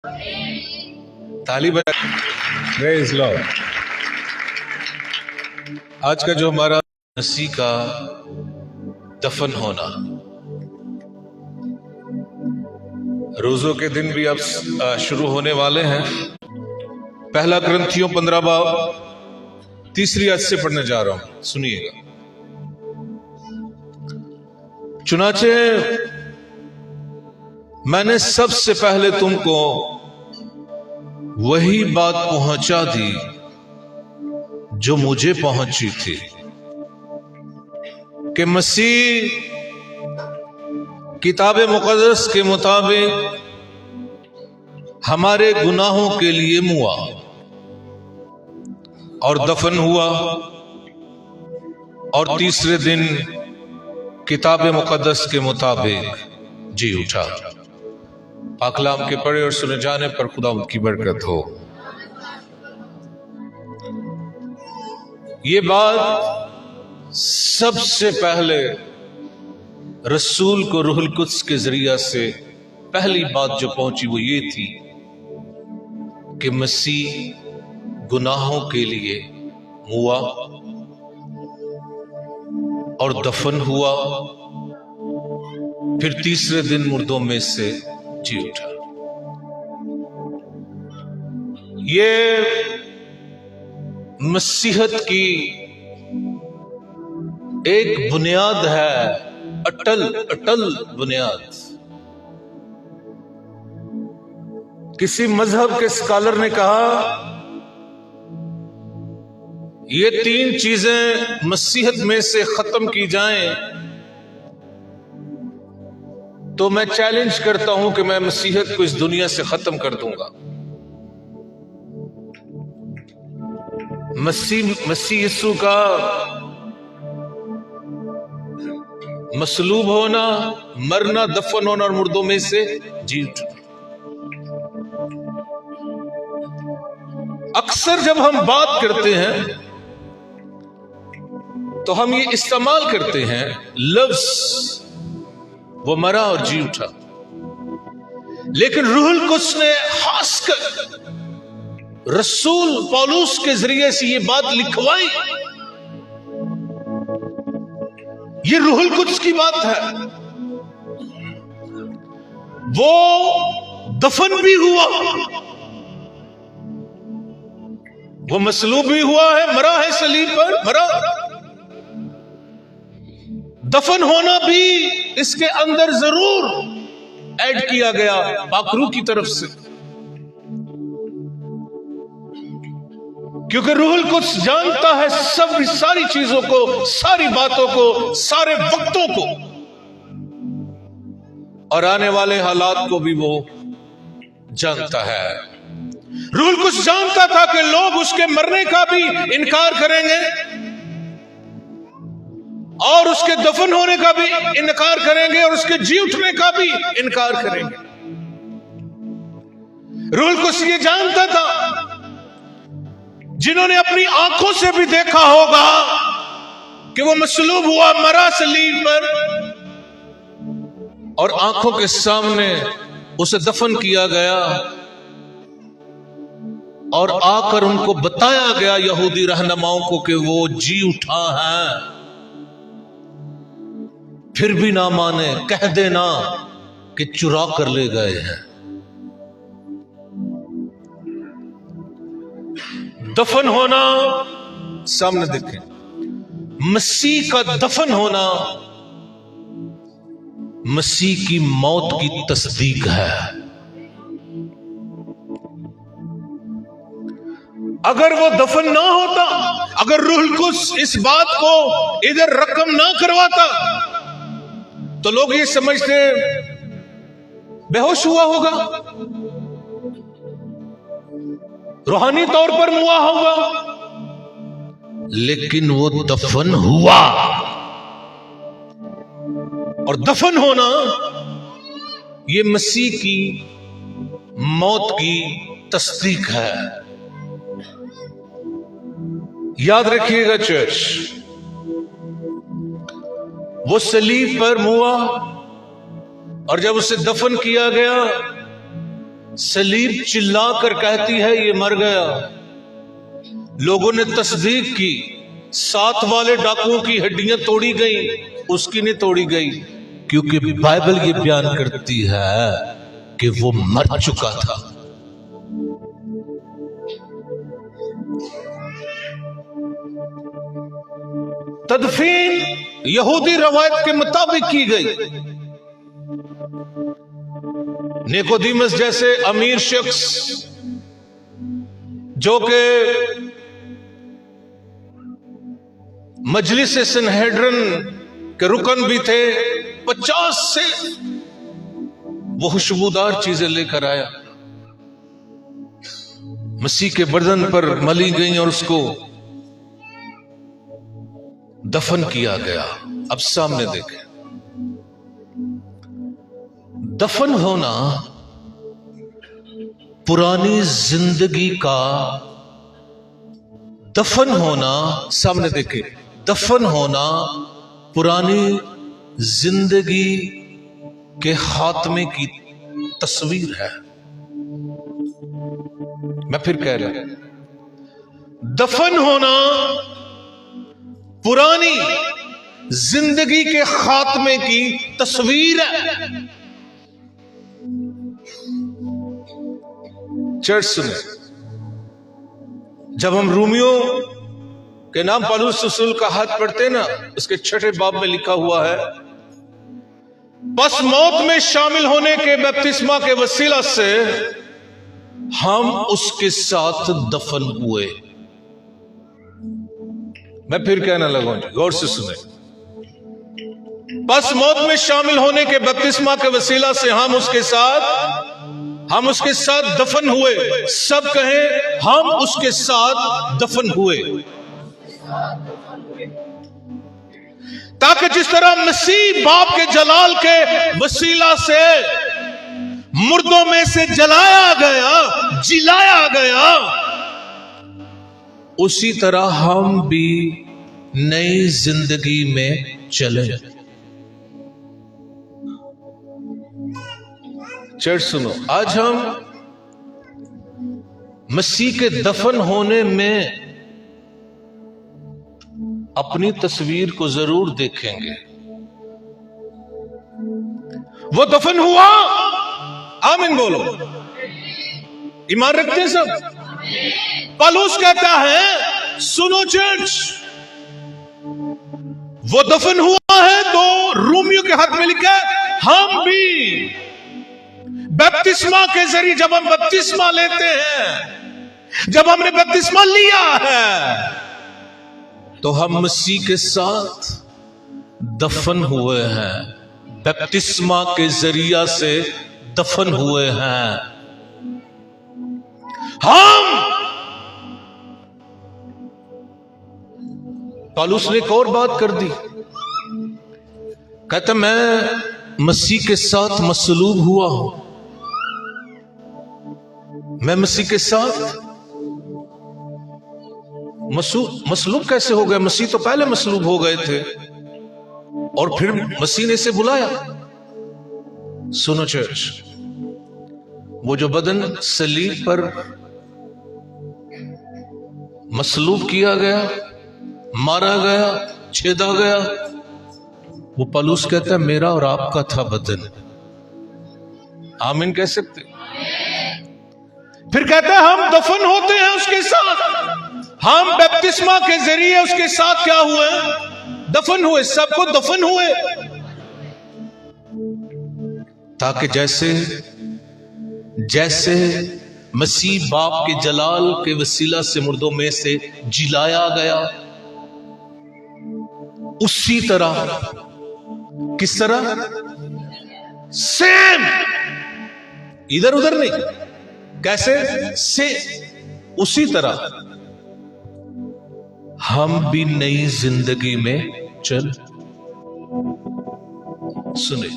ताली बजा। Praise Lord. आज का जो हमारा मसीह का दफन होना, रोजों के दिन भी अब शुरू होने वाले हैं। पहला ग्रंथियों 15 बाब 3 आयत से पढ़ने जा रहा हूं, सुनिएगा। चुनाचे मैंने सबसे पहले तुमको वही बात पहुंचा दी जो मुझे पहुंची थी, कि मसीह किताब मुक़द्दस के मुताबिक हमारे गुनाहों के लिए मुआ और दफन हुआ और तीसरे दिन किताब मुक़द्दस के मुताबिक जी उठा। पाकलाम के पढ़े और सुने जाने पर खुदा की बरकत हो। ये बात सबसे पहले रसूल को रूहुल कुद्स के जरिया से पहली बात जो पहुंची वो ये थी कि मसीह गुनाहों के लिए हुआ और दफन हुआ, फिर तीसरे दिन मुर्दों में से जी उठा। ये मसीहत की एक बुनियाद है, अटल बुनियाद। किसी मजहब के स्कॉलर ने कहा ये 3 चीजें मसीहत में से खत्म की जाएं तो मैं चैलेंज करता हूं कि मैं मसीहत को इस दुनिया से खत्म कर दूंगा। मसीह यीशु का मसलूब होना, मरना, दफन होना और मुर्दों में से जी उठना। अक्सर जब हम बात करते हैं तो हम ये इस्तेमाल करते हैं लफ्ज वो मरा और जी उठा, लेकिन रूहुल कुद्स ने खासकर रसूल पौलुस के जरिए से ये बात लिखवाई। ये रूहुल कुद्स की बात है। वो दफन भी हुआ, वो मसलूब भी हुआ है, मरा है सलीब पर, मरा। दफन होना भी इसके अंदर जरूर ऐड किया गया पाकरू की तरफ से, क्योंकि रूहुल कुद्स जानता है सब सारी चीजों को, सारी बातों को, सारे वक्तों को, और आने वाले हालात को भी वो जानता है। रूहुल कुद्स जानता था कि लोग उसके मरने का भी इनकार करेंगे और उसके दफन होने का भी इनकार करेंगे और उसके जी उठने का भी इनकार करेंगे। रूहुल कुद्स ये जानता था, जिन्होंने अपनी आंखों से भी देखा होगा कि वो मसलूब हुआ, मरा सलीब पर, और आंखों के सामने उसे दफन किया गया और आकर उनको बताया गया, यहूदी रहनुमाओं को, कि वो जी उठा है, फिर भी ना माने, कह देना कि चुरा कर ले गए हैं। दफन होना सामने देखें, मसीह का दफन होना मसीह की मौत की तस्दीक है। अगर वो दफन ना होता, अगर रूहुल कुद्स इस बात को इधर रकम ना करवाता, तो लोग ये समझते बेहोश हुआ होगा, रूहानी तौर पर मुआ होगा, लेकिन वो दफन हुआ। और दफन होना ये मसीह की मौत की तस्दीक है। याद रखिएगा चर्च, वो सलीब पर मुआ और जब उसे दफन किया गया, सलीब चिल्ला कर कहती है ये मर गया। लोगों ने तस्दीक की, साथ वाले डाकुओं की हड्डियां तोड़ी गई, उसकी नहीं तोड़ी गई, क्योंकि बाइबल ये बयान करती है कि वो मर चुका था। तदफीन यहूदी रवायत के मुताबिक की गई। निकोदेमस जैसे अमीर शख्स जो कि मजलिस सनहेड्रन के रुकन भी थे, 50 से वो खुशबूदार चीजें लेकर आया, मसीह के बदन पर मली गई और उसको दफन किया गया। अब सामने देखें, दफन होना पुरानी जिंदगी का, दफन होना, सामने देखें, दफन होना पुरानी जिंदगी के खात्मे की तस्वीर है। मैं फिर कह रहा हूं, दफन होना पुरानी जिंदगी के खात्मे की तस्वीर है। चर्च सुने, जब हम रोमियो के नाम पौलुस रसूल का हाथ पढ़ते ना, उसके 6 बाब में लिखा हुआ है, बस मौत में शामिल होने के बपतिस्मा के वसीला से हम उसके साथ दफन हुए। मैं फिर कहना लगा, गौर से सुने, बस मौत में शामिल होने के बपतिस्मा के वसीला से हम उसके साथ दफन हुए। सब कहें, हम उसके साथ दफन हुए, ताकि जिस तरह मसीह बाप के जलाल के वसीला से मुर्दों में से जलाया गया, जिलाया गया, उसी तरह हम भी नई जिंदगी में चले। चर्च सुनो, आज हम मसीह के दफन होने में अपनी तस्वीर को जरूर देखेंगे। वो दफन हुआ, आमीन बोलो, ईमान रखते हैं सब। पौलुस कहता है, सुनो चर्च, वो दफन हुआ है, तो रोमियो के हाथ में लिखा है, हम भी बपतिस्मा के जरिए, जब हम बपतिस्मा लेते हैं, जब हमने बपतिस्मा लिया है, तो हम मसीह के साथ दफन हुए हैं। बपतिस्मा के जरिया से दफन हुए हैं हम। पौलुस ने एक और बात कर दी, कहता मैं मसीह के साथ मसलूब हुआ हूं। मैं मसीह के साथ मसलूब कैसे हो गए? मसीह तो पहले मसलूब हो गए थे और फिर मसीह ने इसे बुलाया। सुनो चर्च, वो जो बदन सलीब पर मसलूब किया गया, मारा गया, छेदा गया, वो पौलुस कहता है मेरा और आपका था बदन। आमीन कह सकते? फिर कहता है हम दफन होते हैं उसके साथ। हम बपतिस्मा के जरिए उसके साथ क्या हुए? दफन हुए। सबको दफन हुए, ताकि जैसे मसीह बाप के जलाल के वसीला से मुर्दों में से जिलाया गया, उसी तरह, किस तरह? सेम, इधर उधर नहीं, कैसे? से उसी तरह हम भी नई जिंदगी में चल। सुने,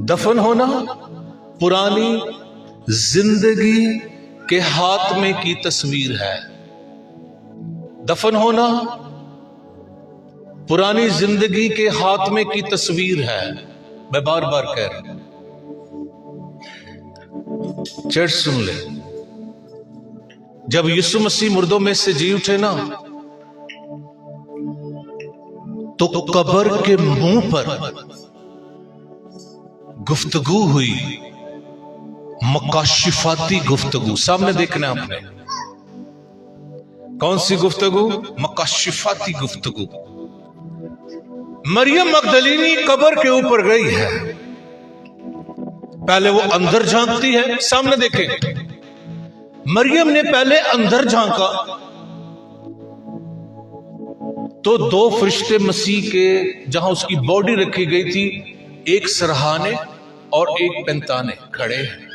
दफन होना पुरानी जिंदगी के हाथ में की तस्वीर है। दफन होना पुरानी जिंदगी के हाथ में की तस्वीर है। मैं बार बार कह रहा हूं, चर्च सुन ले, जब यीशु मसीह मुर्दों में से जी उठे ना, तो कब्र के मुंह पर गुफ्तगू हुई, मकाशिफाती गुफ्तगू। सामने देखना आपने, कौन सी गुफ्तगू? मकाशिफाती गुफ्तगू। मरियम मगदलीनी कब्र के ऊपर गई है, पहले वो अंदर झांकती है। सामने देखें, मरियम ने पहले अंदर झांका तो दो फरिश्ते मसीह के, जहां उसकी बॉडी रखी गई थी, एक सरहाने और एक पैंताने खड़े हैं।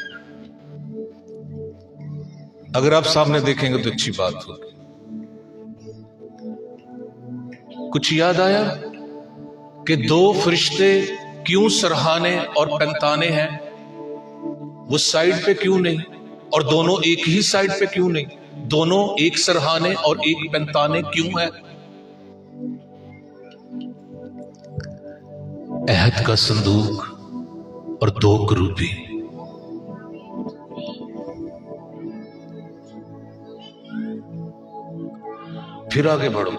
अगर आप सामने देखेंगे तो अच्छी बात होगी। कुछ याद आया कि दो फरिश्ते क्यों सरहाने और पैंताने हैं? वो साइड पे क्यों नहीं? और दोनों एक ही साइड पे क्यों नहीं? दोनों एक सरहाने और एक पैंताने क्यों है? अहद का संदूक और दो करूबी। फिर आगे बढ़ो,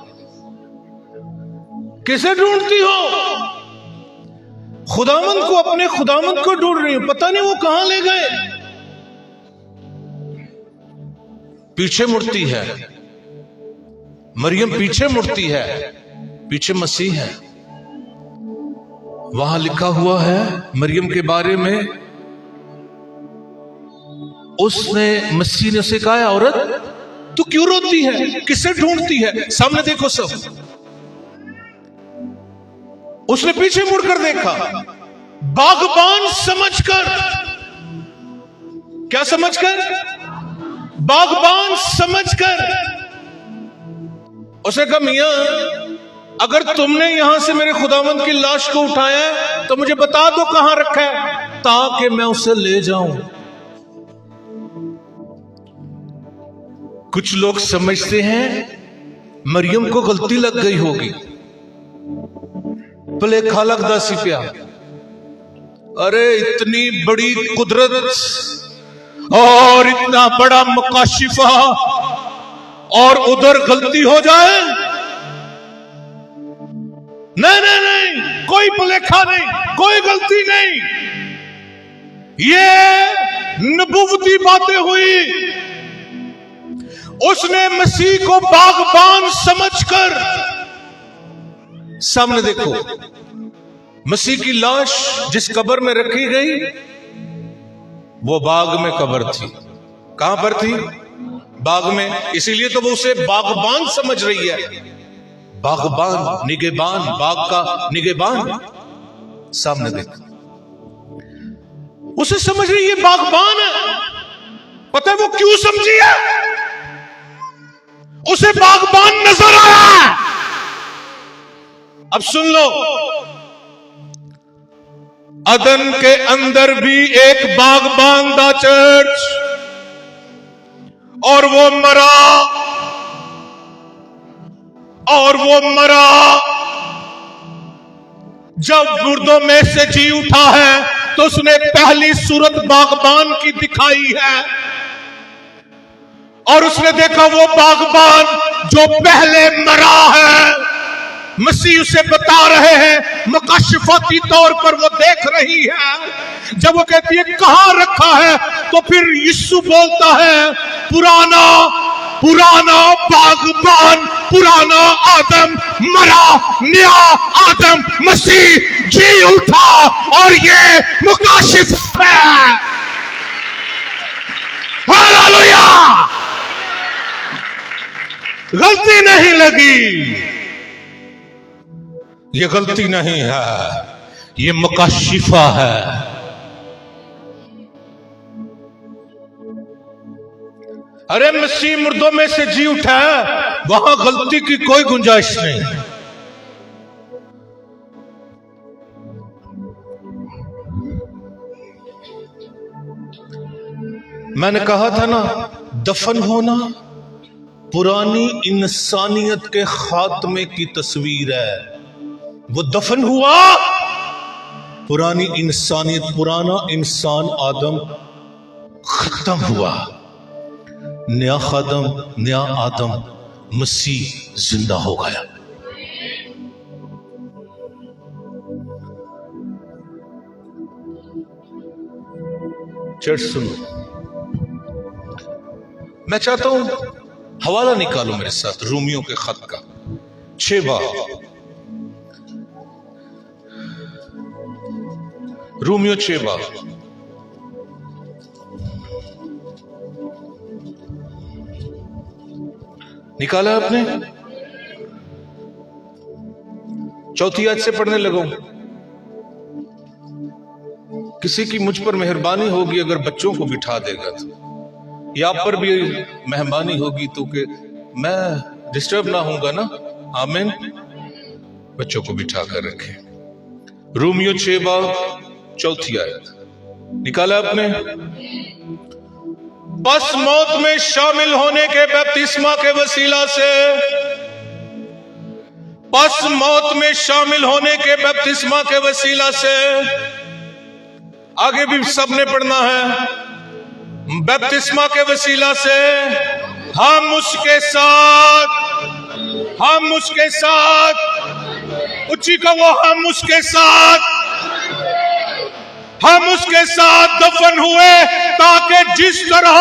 किसे ढूंढती हो? खुदावंद को, अपने खुदावंद को ढूंढ रही हो, पता नहीं वो कहां ले गए। पीछे मुड़ती है मरियम, पीछे मुड़ती है, पीछे मसीह है। वहां लिखा हुआ है मरियम के बारे में, उसने, मसीह ने उसे कहा, औरत तू क्यों रोती है, किसे ढूंढती है? सामने देखो सब। उसने पीछे मुड़कर देखा, बागबान समझकर। क्या समझकर? बागबान समझकर। उसने कहा, मियां अगर तुमने यहां से मेरे खुदावंद की लाश को उठाया है तो मुझे बता दो कहां रखा है, ताकि मैं उसे ले जाऊं। कुछ लोग समझते हैं मरियम को गलती लग गई होगी, भलेखा लगदा सी पिया। अरे इतनी बड़ी कुदरत और इतना बड़ा मुकाशिफा, और उधर गलती हो जाए। नहीं नहीं नहीं, कोई भलेखा नहीं, कोई गलती नहीं। ये नबूवती बातें हुई। उसने मसीह को बागबान समझकर, सामने देखो, मसीह की लाश जिस कब्र में रखी गई, वो बाग में कब्र थी। कहां पर थी? बाग में। इसीलिए तो वो उसे बागबान समझ रही है। बागबान, निगहबान, बाग का निगहबान। सामने देखो, उसे समझ रही है बागबान है। पता है वो क्यों समझी है? उसे बागबान नजर आया। अब सुन लो, अदन के अंदर भी एक बागबान दा चर्च, और वो मरा, और वो मरा। जब मुर्दों में से जी उठा है तो उसने पहली सूरत बागबान की दिखाई है, और उसने देखा वो बागबान जो पहले मरा है। मसीह उसे बता रहे हैं, मुकाशिफाती तौर पर वो देख रही है। जब वो कहती है कहां रखा है, तो फिर यीशु बोलता है, पुराना पुराना बागबान, पुराना आदम मरा, नया आदम मसीह जी उठा, और ये मुकाशिफ है। हालेलुया! गलती नहीं लगी, ये गलती नहीं है, ये मुकाशिफा है। अरे मसीह मुर्दों में से जी उठा है, वहां गलती की कोई गुंजाइश नहीं। मैंने कहा था ना, दफन होना पुरानी इंसानियत के खात्मे की तस्वीर है। वो दफन हुआ, पुरानी इंसानियत, पुराना इंसान आदम खत्म हुआ, नया खादम, नया आदम मसीह जिंदा हो गया। चर्च सुनो, मैं चाहता हूं हवाला निकालो मेरे साथ रोमियो के खत का 6 बाब, रोमियो 6 बाब। निकाला आपने? चौथी आयत से पढ़ने लगो। किसी की मुझ पर मेहरबानी होगी अगर बच्चों को बिठा देगा तो, या आप पर भी मेहरबानी होगी तो कि मैं डिस्टर्ब ना होऊंगा ना। आमीन। बच्चों को बिठा कर रखे। रोमियो 6 बाब 4 आयत निकाला आपने? बस मौत में शामिल होने के बपतिस्मा के वसीला से, बस मौत में शामिल होने के बपतिस्मा के वसीला से, आगे भी सबने पढ़ना है, बपतिस्मा के वसीला से हम उसके साथ ऊंची कहो, हम उसके साथ दफन हुए, ताकि जिस तरह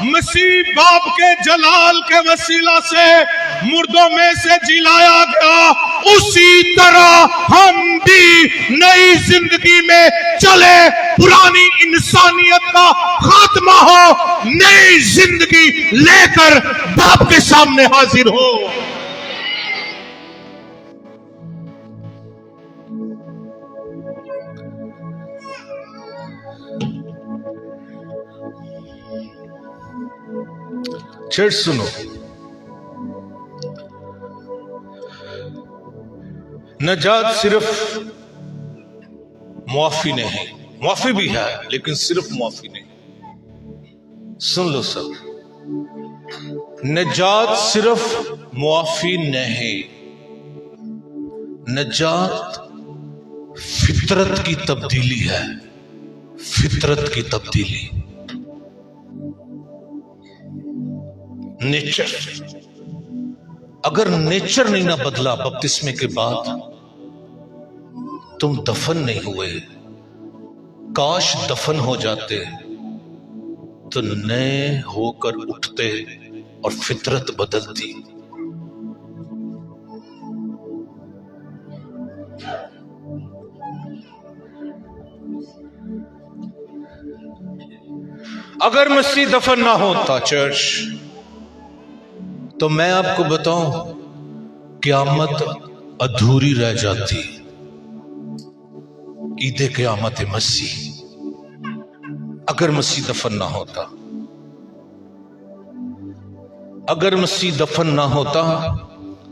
मसीह बाप के जलाल के वसीला से मुर्दों में से जिलाया गया, उसी तरह हम भी नई जिंदगी में चले, पुरानी इंसानियत का खात्मा हो, नई जिंदगी लेकर बाप के सामने हाजिर हो। चर्च सुनो, नजात सिर्फ मुआफी नहीं, मुआफी भी है लेकिन सिर्फ मुआफी नहीं। सुन लो सब, नजात सिर्फ मुआफी नहीं, नजात फितरत की तब्दीली है, फितरत की तब्दीली, नेचर। अगर नेचर नहीं ना बदला बपतिस्मे के बाद, तुम दफन नहीं हुए। काश दफन हो जाते तो नए होकर उठते और फितरत बदलती। अगर मसीह दफन ना होता चर्च, तो मैं आपको बताऊं, क़यामत अधूरी रह जाती। ईदे क़यामत मसीह, अगर मसीह दफन ना होता, अगर मसीह दफन ना होता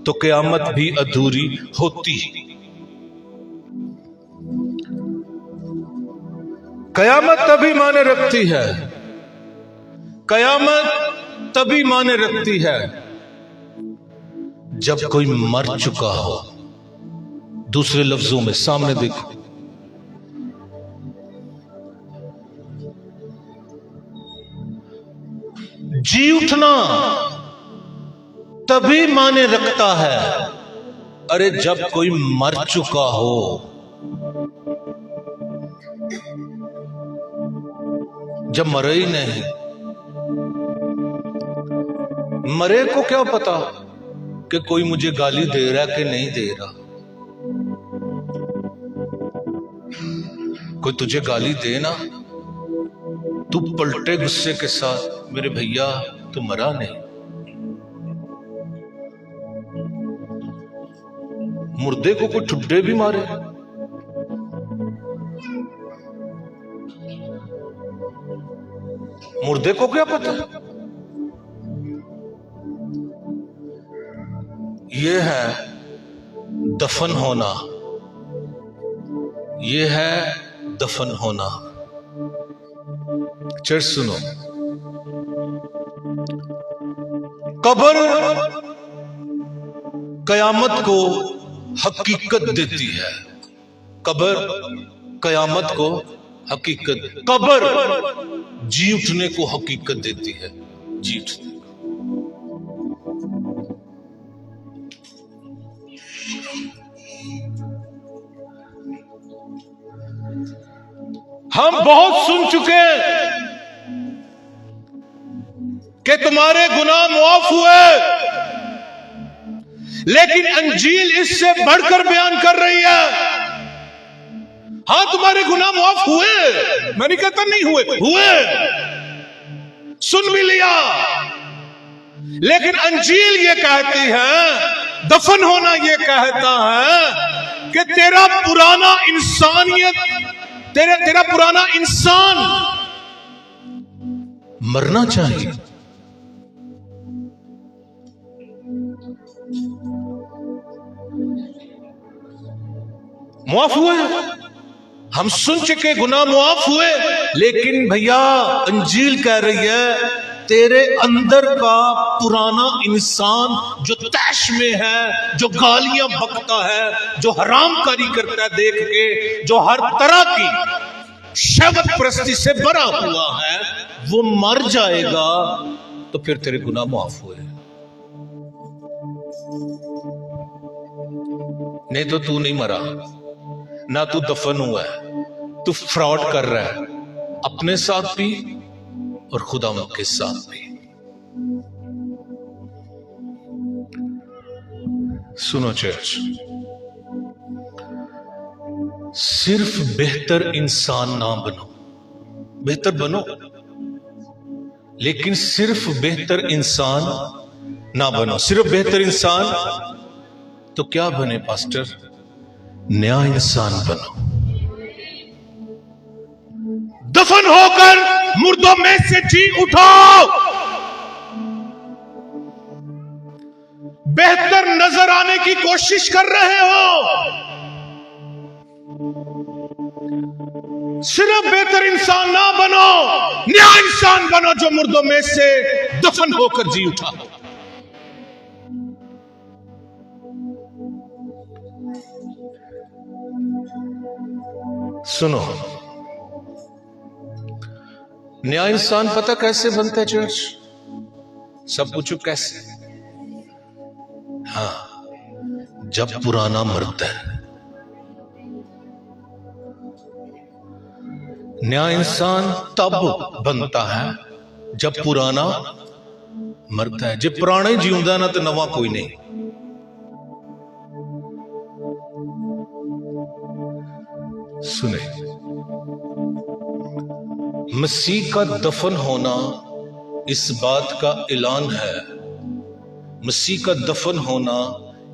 तो क़यामत भी अधूरी होती। क़यामत तभी माने रखती है, क़यामत तभी माने रखती है जब कोई मर चुका हो। दूसरे लफ्जों में सामने देखो, जी उठना तभी माने रखता है, अरे जब कोई मर चुका हो। जब मरे ही नहीं, मरे को क्या पता कि कोई मुझे गाली दे रहा है कि नहीं दे रहा। कोई तुझे गाली दे ना, तू पलटे गुस्से के साथ, मेरे भैया तू मरा नहीं। मुर्दे को कोई ठुड्डे भी मारे, मुर्दे को क्या पता। ये है दफन होना, ये है दफन होना। चर्च सुनो, कब्र कयामत को हकीकत देती है। कब्र कयामत को हकीकत, कब्र जी उठने को हकीकत देती है, जी उठने को। हम बहुत सुन चुके कि तुम्हारे गुनाह मुआफ हुए, लेकिन अंजील इससे बढ़कर बयान कर रही है, हाँ तुम्हारे गुनाह मुआफ हुए, मैं नहीं कहता नहीं हुए, सुन भी लिया, लेकिन अंजील ये कहती है, दफन होना ये कहता है कि तेरा पुराना इंसानियत, तेरा पुराना इंसान मरना चाहिए। मुआफ हुए, हम सुन चुके गुनाह मुआफ हुए, लेकिन भैया अंजील कह रही है तेरे अंदर का पुराना इंसान जो तैश में है, जो गालियां बकता है, जो हरामकारी करता है देख के, जो हर तरह की शहवत परस्ती से भरा हुआ है, वो मर जाएगा तो फिर तेरे गुनाह मुआफ हुए। नहीं तो तू नहीं मरा, ना तू दफन हुआ है, तू फ्रॉड कर रहा है अपने साथ भी और खुदा के साथ भी। सुनो चर्च, सिर्फ बेहतर इंसान ना बनो, बेहतर बनो, लेकिन सिर्फ बेहतर इंसान ना बनो। सिर्फ बेहतर इंसान तो क्या बने पास्टर? नया इंसान बनो। दफन होकर मुर्दों में से जी उठाओ, बेहतर नजर आने की कोशिश कर रहे हो, सिर्फ बेहतर इंसान ना बनो, नया इंसान बनो जो मुर्दों में से दफन होकर जी उठा। सुनो, नया इंसान पता कैसे बनता है चर्च? सब पूछो कैसे? हाँ, जब पुराना मरता है। नया इंसान तब बनता है जब पुराना मरता है। जब पुराने जीउंदा ना तो नवा कोई नहीं। सुने, मसीह का दफन होना इस बात का ऐलान है, मसीह का दफन होना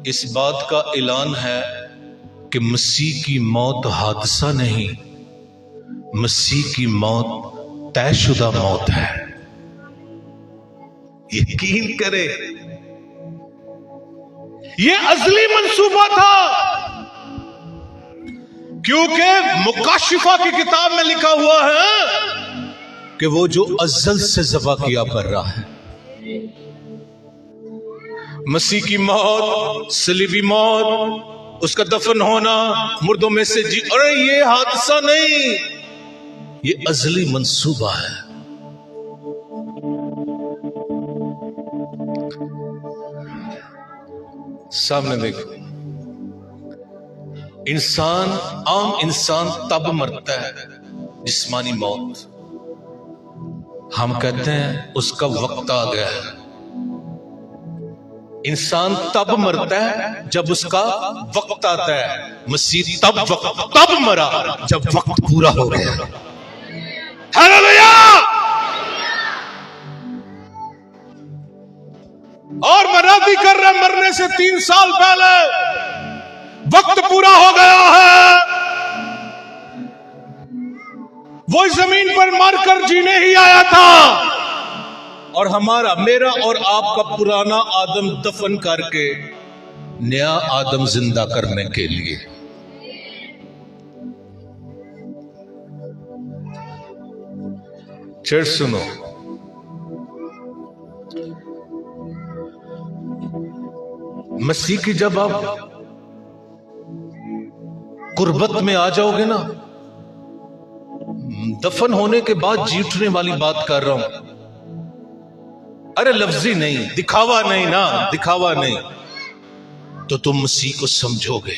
इस बात का ऐलान है कि मसीह की मौत हादसा नहीं, मसीह की मौत तयशुदा मौत है। यकीन करे, यह अज़ली मंसूबा था, क्योंकि मुकाशिफा की किताब में लिखा हुआ है कि वो जो अज़ल से ज़बा किया कर रहा है। मसीह की मौत, सलीबी मौत, उसका दफन होना, मुर्दों में से जी, अरे ये हादसा नहीं, ये अज़ली मंसूबा है। सामने देखो, इंसान, आम इंसान तब मरता है जिस्मानी मौत, हम कहते हैं उसका वक्त आ गया है। इंसान तब मरता है जब उसका वक्त आता है। मसीह तब मरा जब वक्त पूरा हो गया। हालेलुया! और मनादी कर रहे, मरने से 3 साल पहले वक्त पूरा हो गया है। वो इस जमीन पर मरकर जीने ही आया था, और हमारा, मेरा और आपका पुराना आदम दफन करके नया आदम जिंदा करने के लिए। चर्च सुनो, मसीह की जब आप कुर्बत में आ जाओगे ना, दफन होने के बाद जी उठने वाली बात कर रहा हूं। अरे लफ्जी नहीं, दिखावा नहीं ना, दिखावा नहीं। तो तुम मसीह को समझोगे,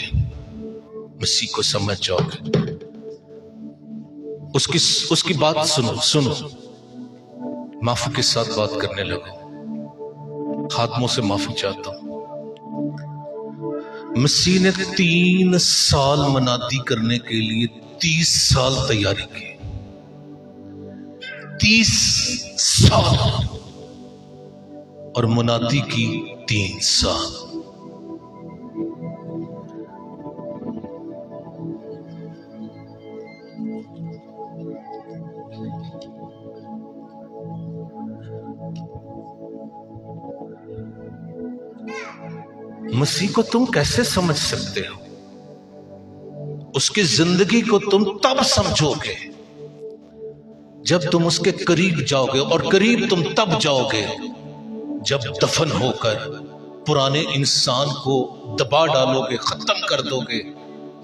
मसीह को समझ जाओगे। उसकी बात सुनो सुनो, माफी के साथ बात करने लगो। खात्मों से माफी चाहता हूं। मसीह ने 3 साल मनादी करने के लिए 30 साल तैयारी की। 30 साल और मुनादी की 3 साल। मसीह को तुम कैसे समझ सकते हो? उसकी जिंदगी को तुम तब समझोगे जब तुम उसके करीब जाओगे, और करीब तुम तब जाओगे जब दफन होकर पुराने इंसान को दबा डालोगे, खत्म कर दोगे,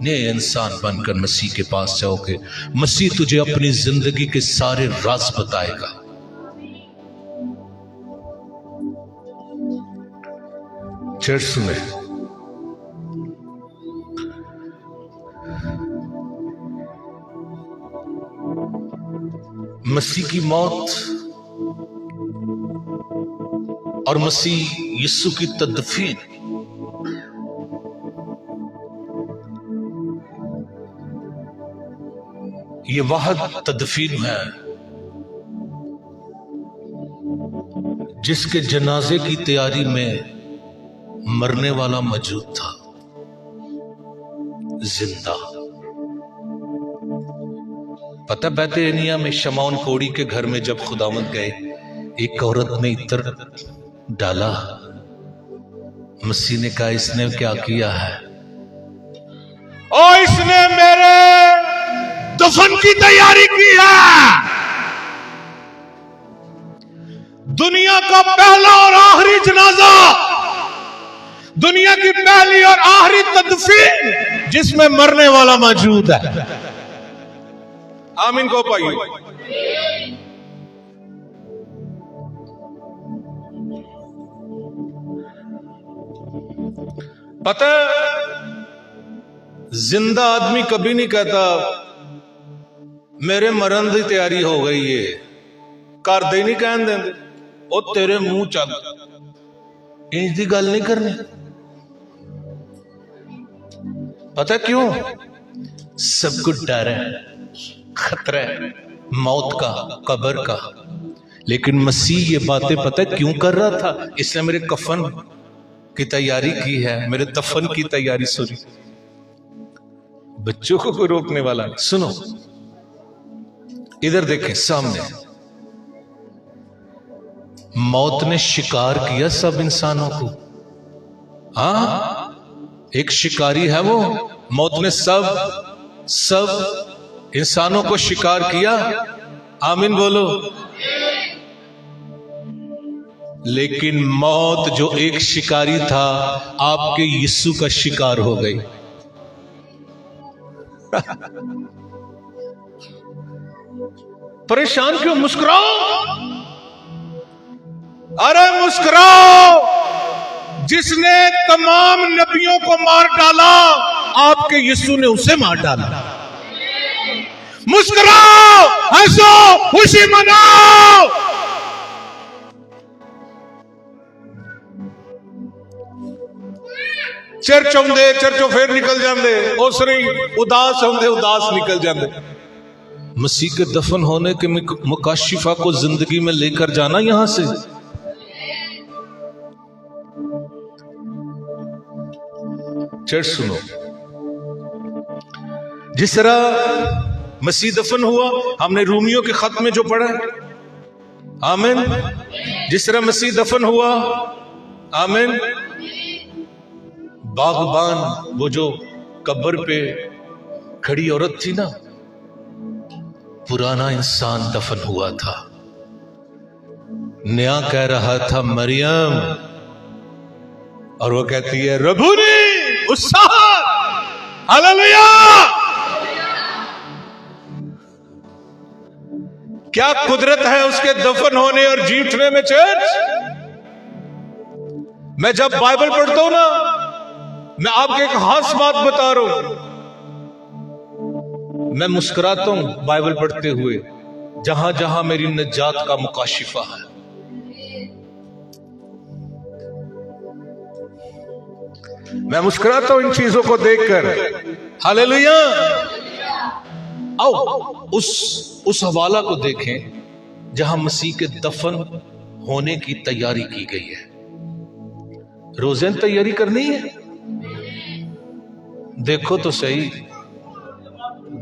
नए इंसान बनकर मसीह के पास जाओगे। मसीह तुझे अपनी जिंदगी के सारे राज बताएगा। चर्च में मसीह की मौत और मसीह यीशु की तदफीन ये वाहद तदफीन है जिसके जनाजे की तैयारी में मरने वाला मौजूद था, जिंदा। पता बैतनिया में शमौन कोड़ी के घर में जब खुदावंद गए, एक औरत ने इत्र डाला। मसीह ने कहा, इसने क्या किया है? और इसने मेरे दफन की तैयारी की है। दुनिया का पहला और आखिरी जनाजा, दुनिया की पहली और आखिरी तदफीन जिसमें मरने वाला मौजूद है। आमीन को पाइए। पता जिंदा आदमी कभी नहीं कहता मेरे मरण की तैयारी हो गई है। घर दे नहीं कहन देंगे, ओ तेरे मुंह चल, इंज दी गल नहीं करनी। पता क्यों? सब कुछ डर है, खतरा है मौत का, कब्र का। लेकिन मसीह ये बातें पता क्यों कर रहा था? इसने मेरे कफन की तैयारी की है, मेरे दफन की तैयारी। सॉरी, बच्चों को कोई रोकने वाला नहीं। सुनो, इधर देखें सामने। मौत ने शिकार किया सब इंसानों को। हाँ, एक शिकारी है वो। मौत ने सब इंसानों को शिकार किया। आमीन बोलो। लेकिन मौत जो एक शिकारी था, आपके यीशु का शिकार हो गई। परेशान क्यों? मुस्कुराओ, अरे मुस्कुराओ। जिसने तमाम नबियों को मार डाला, आपके यीशु ने उसे मार डाला। मुस्कुराओ, हंसो, खुशी मनाओ। चर्च आउंदे, चर्चों फिर निकल जाते, उस उदास आउंदे, उदास निकल जाते। मसीह के दफन होने के मुकाशिफा को जिंदगी में लेकर जाना यहां से। चर्च सुनो, जिस तरह मसीह दफन हुआ, हमने रूमियों के खत में जो पढ़ा है, आमीन। जिस तरह मसीह दफन हुआ, आमीन। बागबान, वो जो कब्र पे खड़ी औरत थी ना, पुराना इंसान दफन हुआ था। नया कह रहा था मरियम, और वो कहती है रबूनी उत्साह, हालेलुया। क्या कुदरत है उसके दफन होने और जी उठने में चर्च। मैं जब बाइबल पढ़ता हूं ना, मैं आपको एक खास बात बता रहा हूं, मैं मुस्कुराता हूं बाइबल पढ़ते हुए, जहां जहां मेरी निजात का मुकाशिफा है। मैं मुस्कुराता हूं इन चीजों को देखकर। हालेलुया। आओ उस हवाला को देखें जहां मसीह के दफन होने की तैयारी की गई है। रोज़ाना तैयारी करनी है। देखो तो सही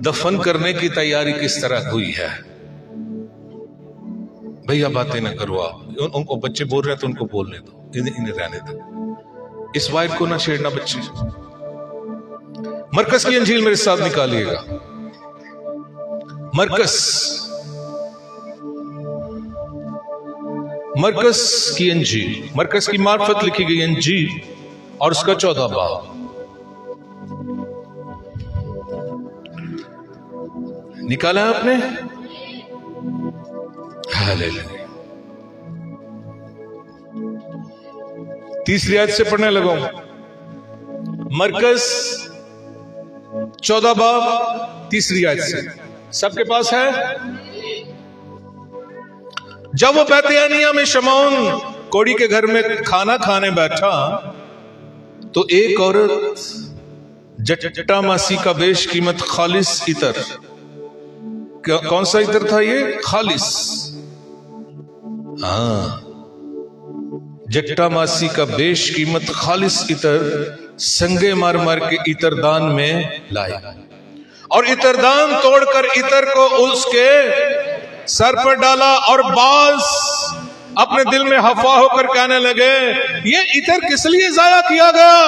दफन करने की तैयारी किस तरह हुई है। भैया बातें ना करो आप, उनको बच्चे बोल रहे हैं तो उनको बोलने दो, इन्हें रहने दो, इस वाइफ को ना छेड़ना बच्चे। मरकस की अंजील मेरे साथ निकालिएगा। मरकस की अंजील, मरकस की मार्फत लिखी गई अंजील और उसका 14 बाब। निकाला है आपने? हालेलुया। 3री आयत से पढ़ने लगा हूं। मरकस 14 बाब 3री आयत से। सबके पास है? जब वो बैतयानिया में शमौन कोड़ी के घर में खाना खाने बैठा तो एक औरत जट्टा मासी का बेशकीमत खालिस इतर, कौन सा इतर था ये? खालिस, हाँ, जट्टा मासी का बेशकीमत खालिस इतर संगे मार मार के इतरदान में लाई और इतरदान तोड़कर इतर को उसके सर पर डाला और बाज अपने दिल में हफा होकर कहने लगे, ये इतर किस लिए जाया किया गया?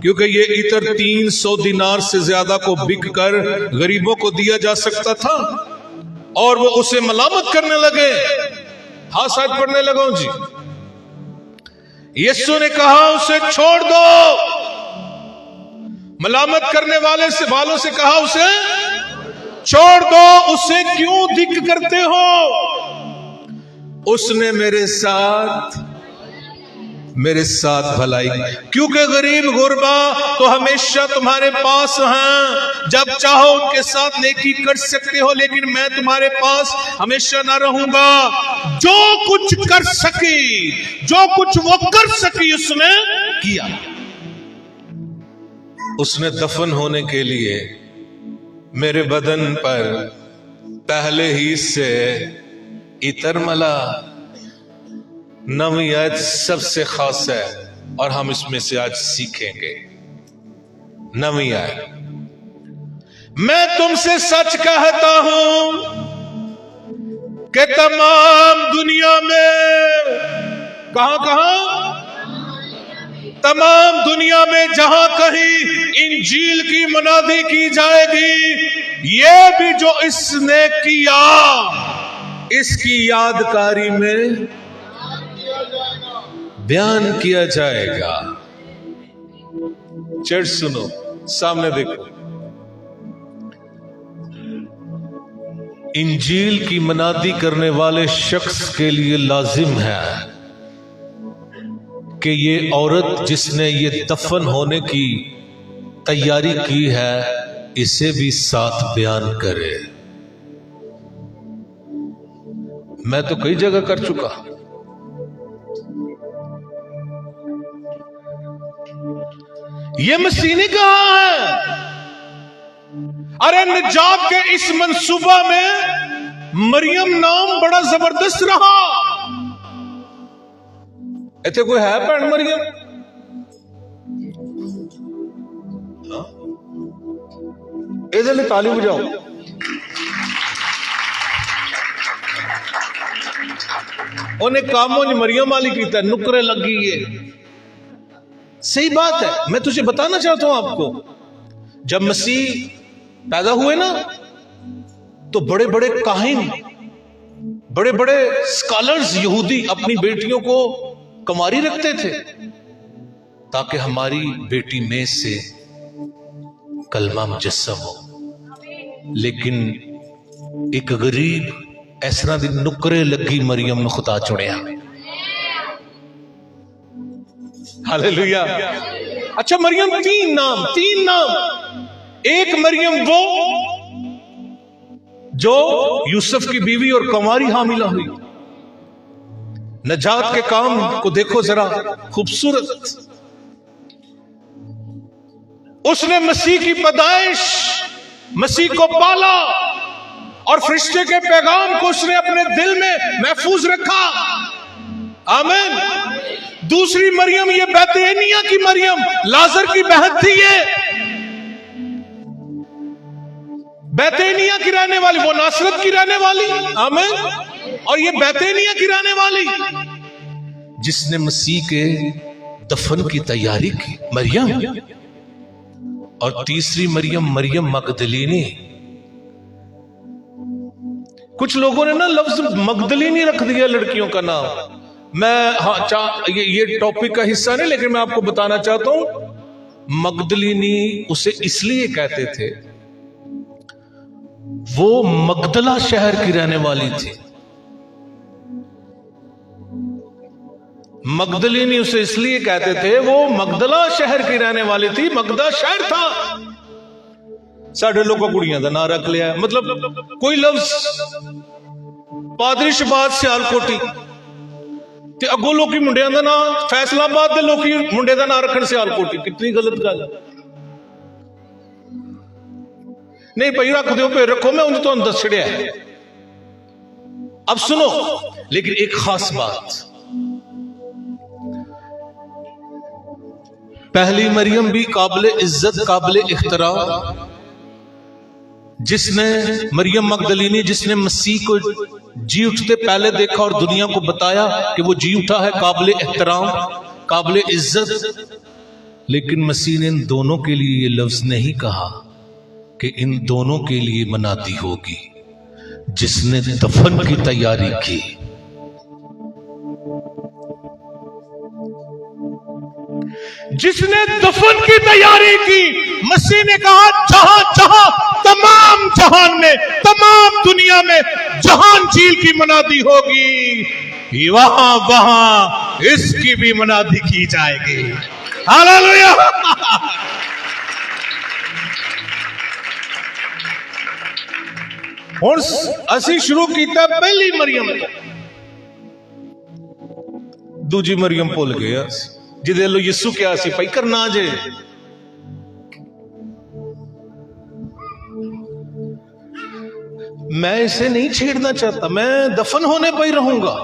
क्योंकि ये इतर 300 दिनार से ज्यादा को बिक कर गरीबों को दिया जा सकता था। और वो उसे मलामत करने लगे। हाँ शायद पढ़ने लगा हूं जी। यीशु ने कहा उसे छोड़ दो। मलामत करने वालों से कहा उसे छोड़ दो, उसे क्यों धिक् करते हो? उसने मेरे साथ भलाई, क्योंकि गरीब गुरबा तो हमेशा तुम्हारे पास हैं, जब चाहो उनके साथ नेकी कर सकते हो, लेकिन मैं तुम्हारे पास हमेशा ना रहूंगा। जो कुछ कर सकी, जो कुछ वो कर सकी उसने किया। उसने दफन होने के लिए मेरे बदन पर पहले ही से इतर मला। 9वीं आयत सबसे खास है और हम इसमें से आज सीखेंगे। 9वीं आयत, मैं तुमसे सच कहता हूं कि तमाम दुनिया में, कहां तमाम दुनिया में जहां कहीं इंजील की मुनादी की जाएगी, ये भी जो इसने किया इसकी यादगारी में बयान किया जाएगा। चर्च सुनो, सामने देखो, इंजील की मुनादी करने वाले शख्स के लिए लाजिम है कि ये औरत जिसने ये दफन होने की तैयारी की है इसे भी साथ बयान करे। मैं तो कई जगह कर चुका। ये मसीह ने कहा है। अरे निजात के इस मंसूबा में मरियम नाम बड़ा जबरदस्त रहा। इतने कोई है भैन मरियम? ਇਹਦੇ ਲਈ ਤਾਲੀ ਵਜਾਓ। ਉਹਨੇ कामों मरियम वाली कीता, नुकरे लगी है। सही बात है। मैं तुझे बताना चाहता हूं आपको, जब मसीह पैदा हुए ना तो बड़े बड़े काहिन, बड़े बड़े स्कॉलर्स यहूदी अपनी बेटियों को कुंवारी रखते थे ताकि हमारी बेटी में से कलमा मुजस्सम हो। लेकिन एक गरीब इस तरह की नुकरे लगी मरियम ने खुदा चुनिया। हालेलुया। अच्छा, मरियम तीन नाम। एक मरियम वो जो यूसुफ की बीवी और कुंवारी हामिला हुई। नजात के काम को देखो जरा, खूबसूरत। उसने मसीह की पैदाइश, मसीह को पाला और फरिश्ते के पैगाम को उसने अपने दिल में महफूज रखा। आमीन। दूसरी मरियम, ये बैतनिया की मरियम, लाजर की बहन थी ये, बैतनिया की रहने वाली, वो नासरत की रहने वाली। आमीन। और ये बैतनिया की रहने वाली जिसने मसीह के दफन की तैयारी की, मरियम। और तीसरी मरियम, मरियम मगदलीनी। कुछ लोगों ने ना लफ्ज मगदलीनी रख दिया लड़कियों का नाम। मैं ये टॉपिक का हिस्सा नहीं, लेकिन मैं आपको बताना चाहता हूं, मगदलीनी उसे इसलिए कहते थे, वो मगदला शहर की रहने वाली थी। मगदलीनी उसे इसलिए कहते थे, वो मगदला शहर की रहने वाली थी। मगदा शहर था। साढ़े लोगों कुड़ियां का ना रख लिया, मतलब कोई लफ्ज पादरी शबाद सियालकोटी ते अगों लोकी मुंडियां दा ना, फैसलाबाद दे लोकी मुंडे दा ना रखन सियालकोटी। कितनी गलत गल। नहीं भाई रख दो, फिर रखो, मैं उन्हें तुहानू दस छड़िया। अब सुनो, लेकिन एक खास बात, पहली मरियम भी काबिले इज्जत, काबिले इख्तराम, जिसने मरियम मगदलीनी, जिसने मसीह को जी उठते पहले देखा और दुनिया को बताया कि वो जी उठा है, काबिले एहतराम, काबिले इज्जत। लेकिन मसीह ने इन दोनों के लिए ये लफ्ज नहीं कहा कि इन दोनों के लिए मनाती होगी जिसने दफन की तैयारी की। जिसने दफन की तैयारी की, मसीह ने कहा जहां जहां, तमाम जहान में, तमाम दुनिया में जहान झील की मनादी होगी, वहां वहां इसकी भी मनादी की जाएगी। हालेलुया। हुण असी शुरू किया पहली मरियम, दूजी मरियम भुल गए जिदे लो यीशु क्या सी भाई करना जे। मैं इसे नहीं छेड़ना चाहता, मैं दफन होने पर ही रहूंगा।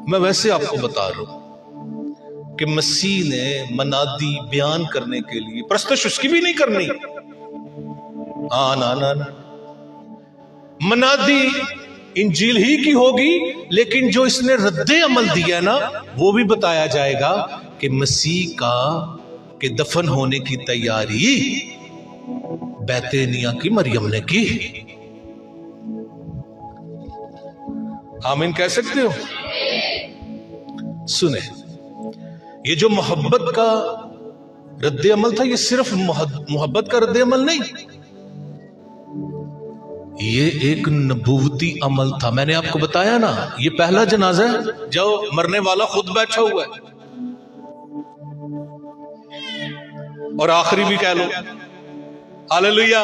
मैं वैसे आपको बता रहा हूं कि मसीह ने मनादी बयान करने के लिए, प्रस्तुत उसकी भी नहीं करनी, ना मनादी इंजील ही की होगी, लेकिन जो इसने रद्दे अमल दिया ना, वो भी बताया जाएगा कि मसीह का के दफन होने की तैयारी बैतनिया की मरियम ने की। आमीन कह सकते हो। सुने, ये जो मोहब्बत का रद्दे अमल था, ये सिर्फ मोहब्बत का रद्दे अमल नहीं, ये एक नबूवती अमल था। मैंने आपको बताया ना, ये पहला जनाजा है जो मरने वाला खुद बैठा हुआ है, और आखिरी भी कह लो। हालेलुया।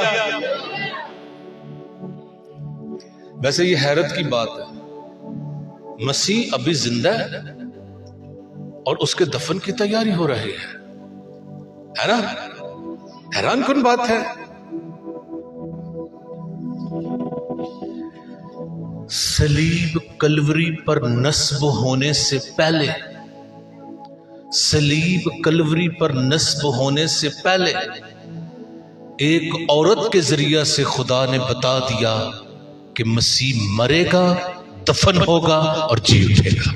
वैसे ये हैरत की बात है, मसीह अभी जिंदा है और उसके दफन की तैयारी हो रही है ना? हैरान कुन बात है। सलीब कलवरी पर नस्ब होने से पहले, सलीब कलवरी पर नस्ब होने से पहले एक औरत के जरिया से खुदा ने बता दिया कि मसीह मरेगा, दफन होगा और जी उठेगा।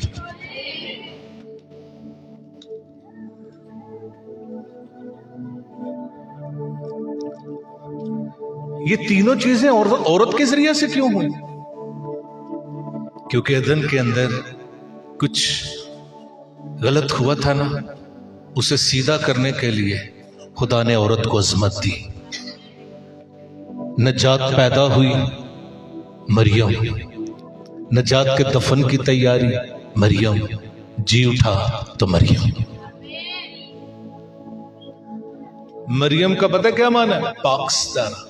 ये तीनों चीजें औरत के जरिए से क्यों हुई? क्योंकि अदन के अंदर कुछ गलत हुआ था ना, उसे सीधा करने के लिए खुदा ने औरत को अजमत दी, नजात पैदा हुई, मरियम। नजात के दफन की तैयारी, मरियम। जी उठा तो मरियम। मरियम का पता क्या माना है? पाक सितारा,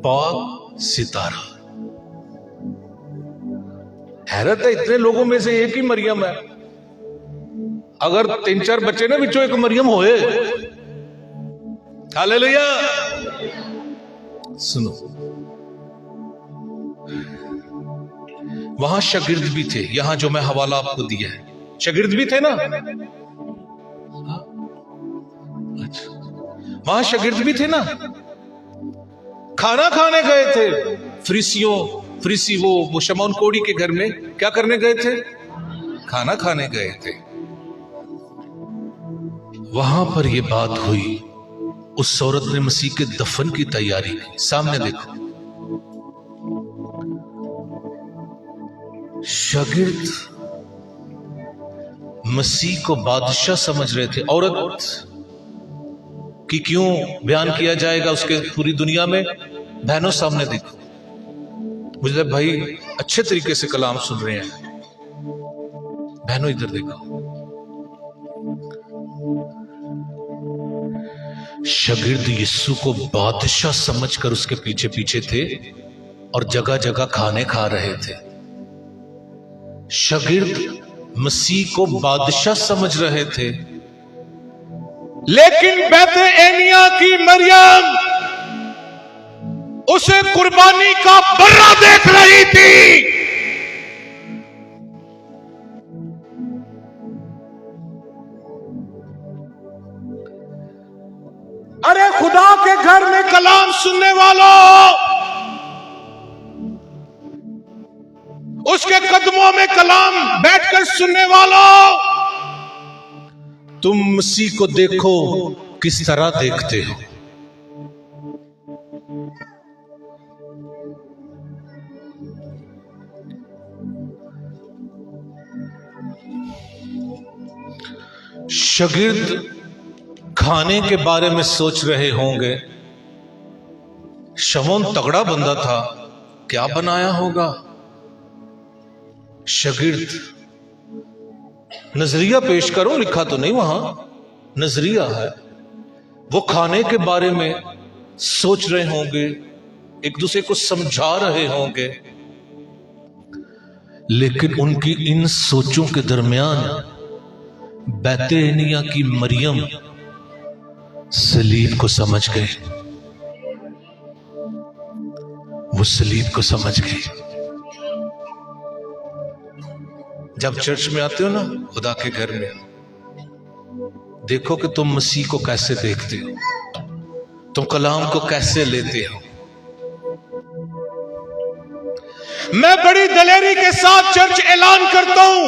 पाक सितारा। हैरत है, इतने लोगों में से एक ही मरियम है। अगर 3-4 बच्चे ना बिचो एक मरियम होए। हालेलुया। सुनो, वहां शागिर्द भी थे। यहां जो मैं हवाला आपको दिया है, शागिर्द भी थे ना? अच्छा, वहां शागिर्द भी थे ना? खाना खाने गए थे। फरीसी वो शमौन कोड़ी के घर में क्या करने गए थे? खाना खाने गए थे। वहां पर यह बात हुई। उस औरत ने मसीह के दफन की तैयारी की। सामने देखो, शागिर्द मसीह को बादशाह समझ रहे थे। औरत कि क्यों बयान किया जाएगा उसके पूरी दुनिया में। बहनों सामने देखो, मुझे भाई अच्छे तरीके से कलाम सुन रहे हैं। बहनों इधर देखो, शागिर्द यीशु को बादशाह समझकर उसके पीछे पीछे थे और जगह जगह खाने खा रहे थे। शागिर्द मसीह को बादशाह समझ रहे थे, लेकिन बैतएनिया की मरियम उसे कुर्बानी का बर्रा देख रही थी। अरे खुदा के घर में कलाम सुनने वालों, उसके कदमों में कलाम बैठकर सुनने वालों, तुम मसीह को देखो किस तरह देखते हो। शागिर्द खाने के बारे में सोच रहे होंगे। शमौन तगड़ा बंदा था, क्या बनाया होगा। शागिर्द नजरिया पेश करो, लिखा तो नहीं वहां, नजरिया है। वो खाने के बारे में सोच रहे होंगे, एक दूसरे को समझा रहे होंगे। लेकिन उनकी इन सोचों के दरमियान बैतएनिया की मरियम सलीब को समझ गए। वो सलीब को समझ गए। जब चर्च में आते हो ना, खुदा के घर में, देखो कि तुम मसीह को कैसे देखते हो, तुम कलाम को कैसे लेते हो। मैं बड़ी दलेरी के साथ चर्च ऐलान करता हूं,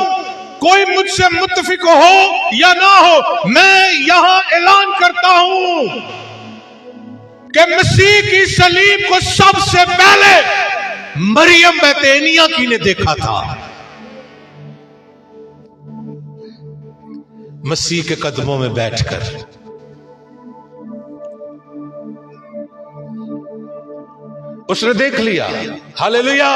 कोई मुझसे मुत्तफिक हो या ना हो, मैं यहां ऐलान करता हूं कि मसीह की सलीब को सबसे पहले मरियम बैतएनिया की ने देखा था। मसीह के कदमों में बैठकर। उसने देख लिया। हालेलुया।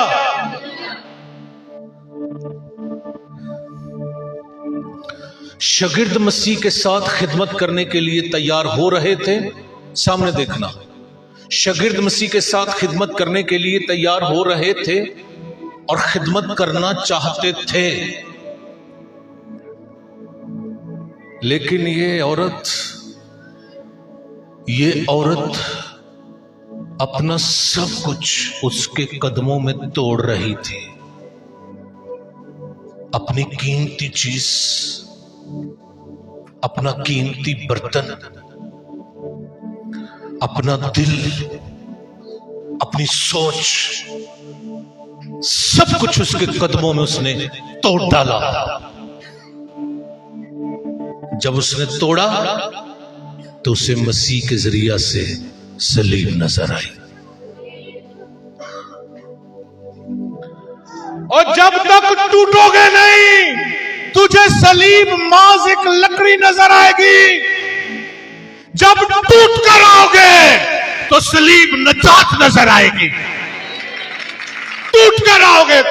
शागिर्द मसीह के साथ खिदमत करने के लिए तैयार हो रहे थे। सामने देखना, शागिर्द मसीह के साथ खिदमत करने के लिए तैयार हो रहे थे और खिदमत करना चाहते थे। लेकिन ये औरत अपना सब कुछ उसके कदमों में तोड़ रही थी। अपनी कीमती चीज, अपना कीमती बर्तन, अपना दिल, अपनी सोच, सब कुछ उसके कदमों में उसने तोड़ डाला। जब उसने तोड़ा तो उसे मसीह के जरिया से सलीब नजर आई। और जब तक टूटोगे नहीं, तुझे सलीब माज एक लकड़ी नजर आएगी। जब टूट कर आओगे तो सलीब नजात नजर आएगी। टूट कर आओगे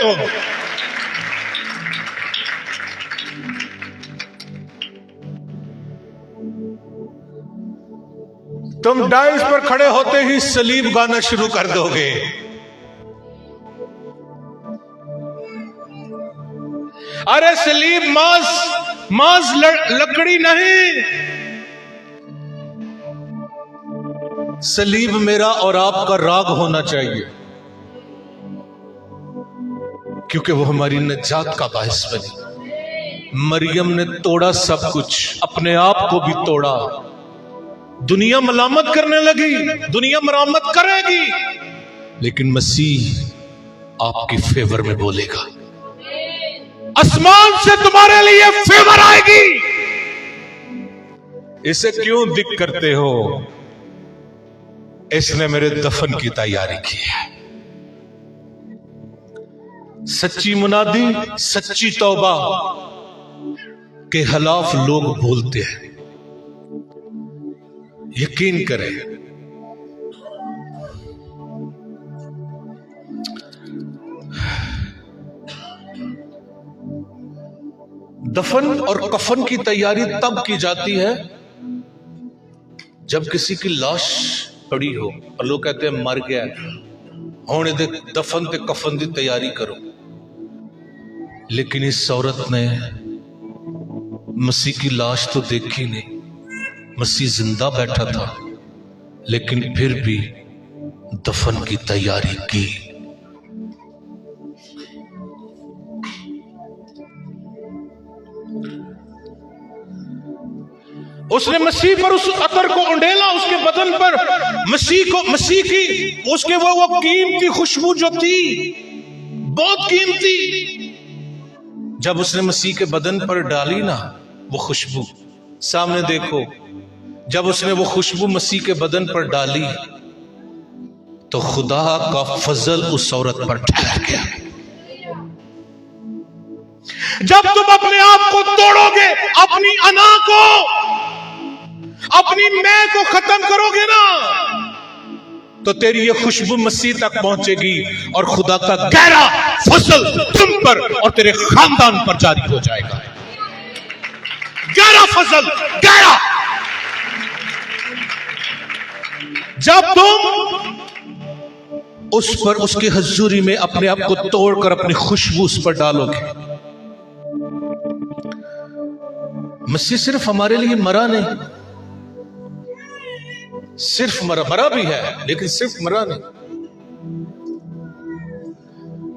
तुम डाइस पर खड़े होते ही सलीब गाना शुरू कर दोगे। अरे सलीब मांस लकड़ी नहीं, सलीब मेरा और आपका राग होना चाहिए, क्योंकि वो हमारी निजात का बायस बनी। मरियम ने तोड़ा सब कुछ, अपने आप को भी तोड़ा। दुनिया मलामत करने लगी, दुनिया मरामत करेगी, लेकिन मसीह आपकी फेवर में बोलेगा। आसमान से तुम्हारे लिए फेवर आएगी। इसे क्यों दिक करते हो? इसने मेरे दफन की तैयारी की है। सच्ची मुनादी, सच्ची तौबा के खिलाफ लोग बोलते हैं। यकीन करें, दफन और कफन की तैयारी तब की जाती है जब किसी की लाश पड़ी हो और लोग कहते हैं मर गया, होने दे दफन ते कफन की तैयारी करो। लेकिन इस औरत ने मसीह की लाश तो देखी नहीं, मसीह जिंदा बैठा था, लेकिन फिर भी दफन की तैयारी की। उसने मसीह पर उस अतर को उंडेला, उसके बदन पर मसीह की उसके वो कीमती खुशबू जो थी, बहुत कीमती, जब उसने मसीह के बदन पर डाली ना वो खुशबू, सामने देखो, जब उसने वो खुशबू मसीह के बदन पर डाली तो खुदा का फजल उस औरत पर ठहर गया। जब तुम अपने आप को तोड़ोगे, अपनी अना को, अपनी मैं को खत्म करोगे ना, तो तेरी ये खुशबू मसीह तक पहुंचेगी और खुदा का गहरा फसल तुम पर और तेरे खानदान पर जारी हो जाएगा। गहरा फसल, गहरा। जब तुम उस पर, उसकी हजूरी में अपने आप को तोड़कर अपनी खुशबू उस पर डालोगे। मसीह सिर्फ हमारे लिए मरा नहीं, सिर्फ मरा भी है, लेकिन सिर्फ मरा नहीं,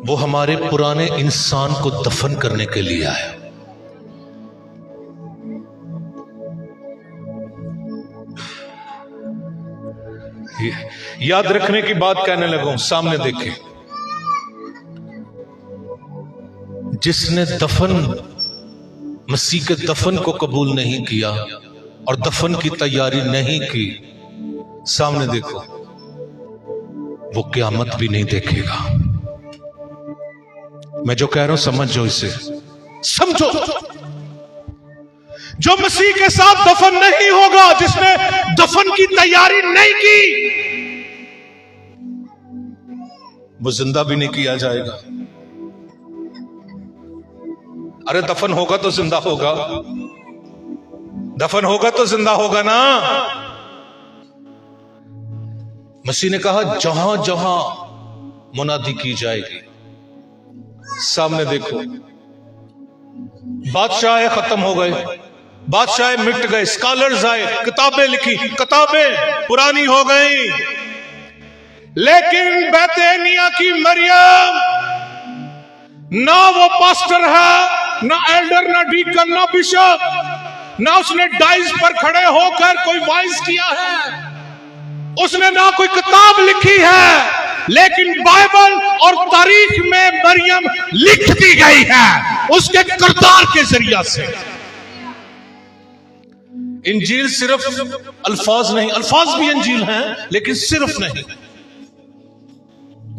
वो हमारे पुराने इंसान को दफन करने के लिए आया। याद रखने की बात कहने लगूं, सामने देखें, जिसने दफन, मसीह के दफन को कबूल नहीं किया और दफन की तैयारी नहीं की, सामने देखो, वो क़यामत भी नहीं देखेगा। मैं जो कह रहा हूं समझो, इसे समझो। जो मसीह के साथ दफन नहीं होगा, जिसने दफन की तैयारी नहीं की, वो जिंदा भी नहीं किया जाएगा। अरे दफन होगा तो जिंदा होगा, दफन होगा तो जिंदा होगा ना। मसीह ने कहा जहां जहां मुनादी की जाएगी, सामने देखो, बादशाह खत्म हो गए, बादशाह मिट गए, स्कॉलर्स आए, किताबें लिखी, किताबें पुरानी हो गई, लेकिन बैतनिया की मरियम, ना वो पास्टर है, ना एल्डर, ना डीकन, ना बिशप, ना उसने डाइस पर खड़े होकर कोई वाइस किया है, उसने ना कोई किताब लिखी है, लेकिन बाइबल और तारीख में मरियम लिख दी गई है उसके किरदार के जरिया से। इंजील सिर्फ अल्फाज नहीं, अल्फाज भी इंजील हैं, लेकिन सिर्फ नहीं,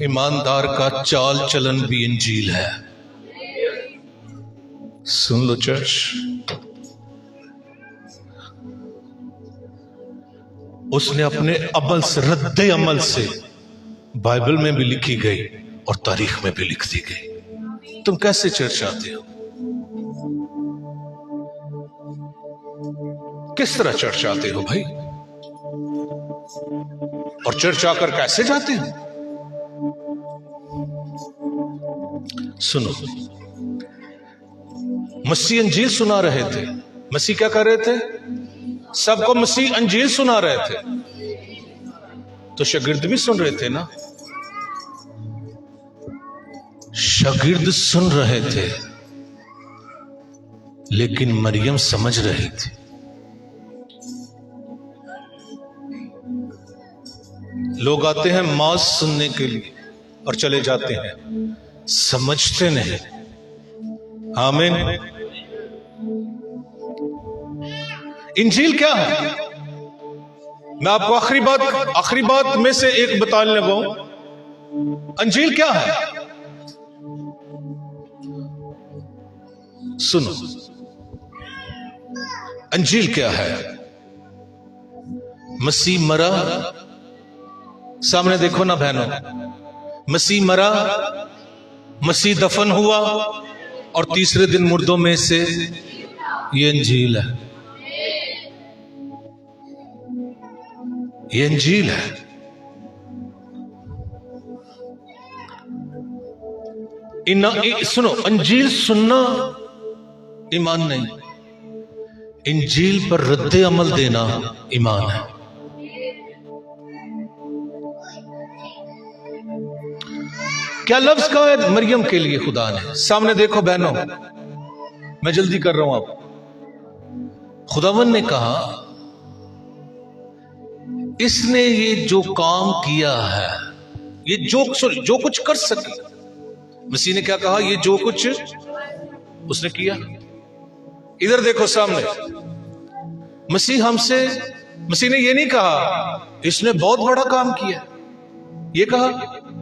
ईमानदार का चाल चलन भी इंजील है। सुन लो चर्च, उसने अपने अमल से, रद्दे अमल से, बाइबल में भी लिखी गई, और तारीख में भी लिख दी गई। तुम कैसे चर्च आते हो? किस तरह चर्च आते हो भाई? और चर्च आकर कैसे जाते हो? सुनो, मसीह अंजील सुना रहे थे। मसीह क्या कर रहे थे? सबको मसीह अंजील सुना रहे थे, तो शागिर्द भी सुन रहे थे ना। शागिर्द सुन रहे थे, लेकिन मरियम समझ रही थी। लोग आते हैं मौज सुनने के लिए और चले जाते हैं, समझते नहीं। आमीन। इंजील क्या है? मैं आपको आखिरी बात में से एक बताने लगा हूं। अंजील क्या है? सुनो, अंजील क्या है? मसीह मरा, सामने देखो ना बहनों, मसीह मरा, मसीह दफन हुआ और तीसरे दिन मुर्दों में से, ये अंजील है। ये अंजील है। सुनो, अंजील सुनना ईमान नहीं, इंजील पर रद्दे अमल देना ईमान है। क्या लफ्ज कहा है मरियम के लिए खुदा ने? सामने देखो बहनों, मैं जल्दी कर रहा हूं। आप खुदावन ने कहा, इसने ये जो काम किया है, ये जो कुछ कर सके। मसीह ने क्या कहा? ये जो कुछ उसने किया। इधर देखो सामने, मसीह ने ये नहीं कहा इसने बहुत बड़ा काम किया, ये कहा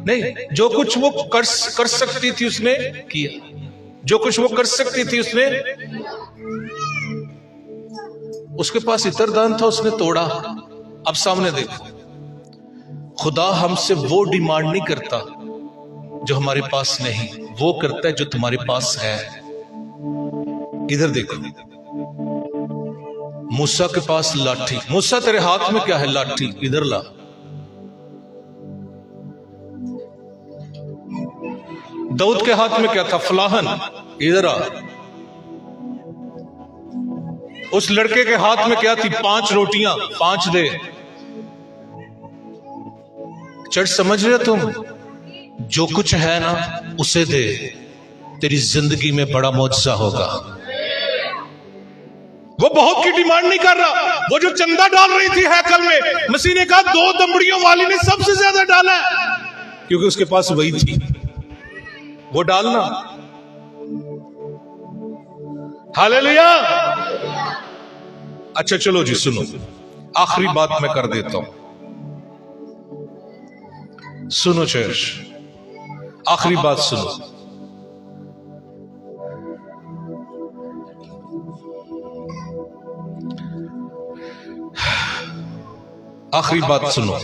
नहीं, जो कुछ वो कर सकती थी उसने किया। जो कुछ वो कर सकती थी उसने, उसके पास इत्रदान था, उसने तोड़ा। अब सामने देखो, खुदा हमसे वो डिमांड नहीं करता जो हमारे पास नहीं, वो करता है जो तुम्हारे पास है। इधर देखो, मूसा के पास लाठी, मूसा तेरे हाथ में क्या है? लाठी, इधर ला। दाऊद के हाथ में क्या था? फलाहन, इधर आ। उस लड़के के हाथ में क्या थी? 5 रोटियां, 5 दे। चर्च समझ रहे तुम? जो कुछ है ना उसे दे, तेरी जिंदगी में बड़ा मौजज़ा होगा। वो बहुत की डिमांड नहीं कर रहा। वो जो चंदा डाल रही थी हैकल में, मसीह ने कहा 2 दमड़ियों वाली ने सबसे ज्यादा डाला है, क्योंकि उसके पास वही थी। वो डालना। हालेलुया। अच्छा चलो जी, सुनो, आखिरी बात मैं कर देता हूं। सुनो चर्च, आखिरी बात सुनो। आखिरी बात सुनो।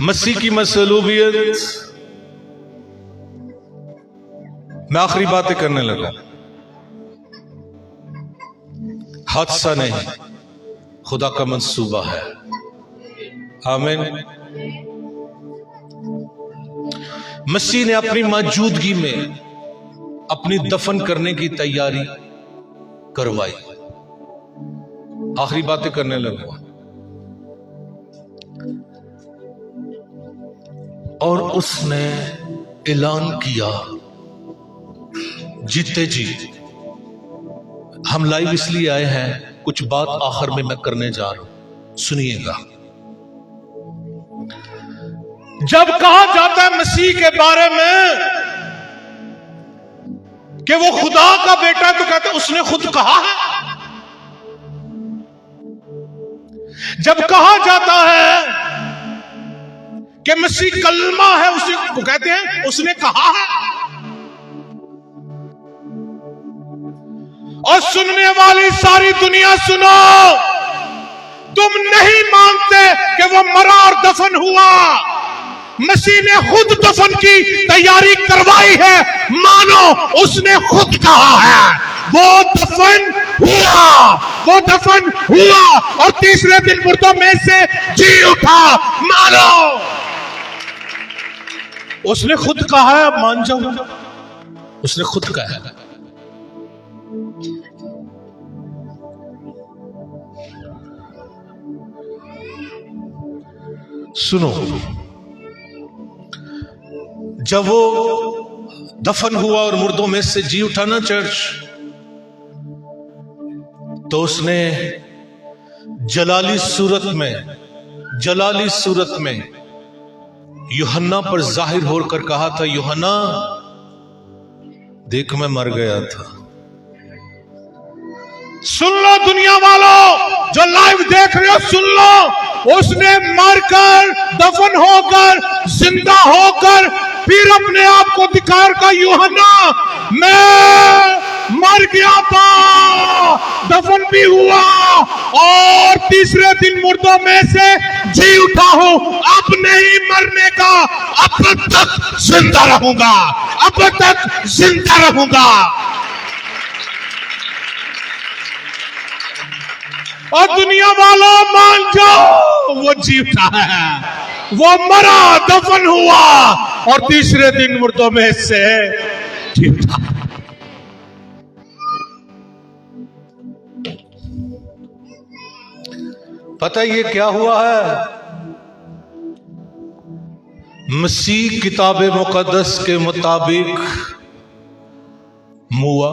मसीह की मसलूबियत, मैं आखिरी बातें करने लगा। हादसा नहीं, खुदा का मंसूबा है। आमीन। मसीह ने अपनी मौजूदगी में अपनी दफन करने की तैयारी करवाई। आखिरी बातें करने लगा। और उसने ऐलान किया, जीते जी। हम लाइव इसलिए आए हैं, कुछ बात आखिर में मैं करने जा रहा हूं, सुनिएगा। जब कहा जाता है मसीह के बारे में कि वो खुदा का बेटा है, तो कहते हैं उसने खुद कहा है। जब कहा जाता है कि मसीह कलमा है, उसे को कहते हैं उसने कहा है। और सुनने वाली सारी दुनिया सुनो, तुम नहीं मानते कि वो मरा और दफन हुआ, मसीह ने खुद दफन की तैयारी करवाई है, मानो उसने खुद कहा है वो दफन हुआ, वो दफन हुआ और तीसरे दिन मुर्दों में से जी उठा, मानो उसने खुद कहा है, मान जाओ उसने खुद कहा है। सुनो, जब वो दफन हुआ और मुर्दों में से जी उठा ना चर्च, तो उसने जलाली सूरत में यूहन्ना पर जाहिर होकर कहा था, यूहन्ना देख मैं मर गया था। सुन लो दुनिया वालों जो लाइव देख रहे हो, सुन लो, उसने मरकर दफन होकर जिंदा होकर फिर अपने आप को दिखाकर का, यूहन्ना मैं मर गया था, दफन भी हुआ और तीसरे दिन मुर्दों में से जी उठा हूं, अब नहीं मरने का, अब तक जिंदा रहूंगा, अब तक जिंदा रहूंगा। और दुनिया वालों मान जाओ वो जी उठा है, वो मरा, दफन हुआ और तीसरे दिन मुर्दों में से जी उठा। पता ये क्या हुआ है? मसीह किताबे मुकद्दस के मुताबिक मुआ,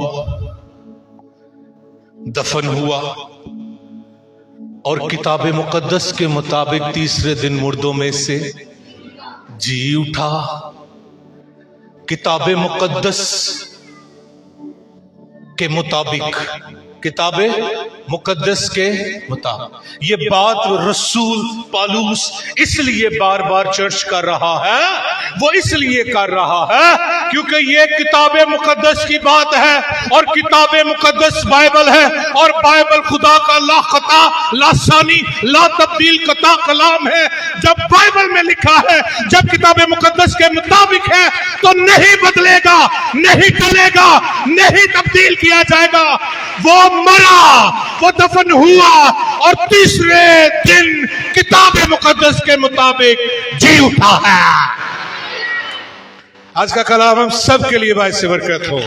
दफन हुआ और किताबे मुकद्दस के मुताबिक तीसरे दिन मुर्दों में से जी उठा। किताबे मुकद्दस के मुताबिक, किताबे मुकद्दस के मुताबिक, ये बात रसूल पौलुस इसलिए बार बार चर्च कर रहा है, वो इसलिए कर रहा है क्योंकि ये किताबे मुकद्दस की बात है और किताबे मुकद्दस बाइबल है और बाइबल खुदा का लाखता लासानी ला तब्दील कता कलाम है। जब बाइबल में लिखा है, जब किताबे मुकद्दस के मुताबिक है तो नहीं बदलेगा, नहीं टलेगा, नहीं तब्दील किया जाएगा। वो मरा, वो दफन हुआ और तीसरे दिन किताबे मुकद्दस के मुताबिक जी उठा है। आज का कलाम हम सब के लिए बाइस से बरकत हो।